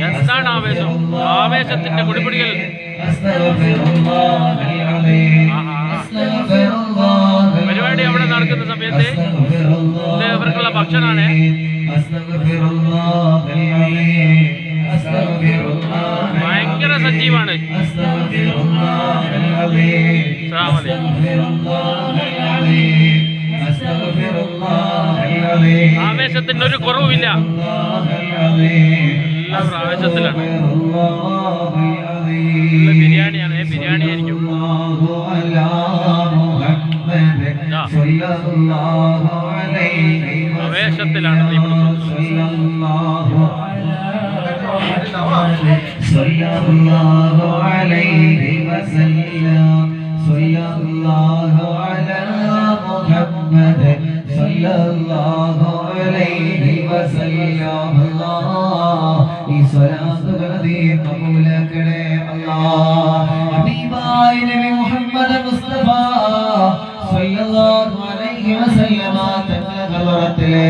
എന്താണ് ആവേശം? ആവേശത്തിന്റെ കുടിപിടികൾ. പരിപാടി അവിടെ നടക്കുന്ന സമയത്ത് ഇവർക്കുള്ള ഭക്ഷണമാണ്. ഭയങ്കര സജീവാണ്. ആവേശത്തിന് ഒരു കുറവുമില്ല. എല്ലാവരും ആവേശത്തിലാണ്. ബിരിയാണിയാണ്. ബിരിയാണി ആയിരിക്കും. ആവേശത്തിലാണ്. ഈ സ്വലാത്തുകളെ കബൂലാക്കണേ അല്ലാഹ്. ഹബീബായ നബി മുഹമ്മദ് മുസ്തഫ സല്ലല്ലാഹു അലൈഹി വസല്ലമ തങ്ങളുടെ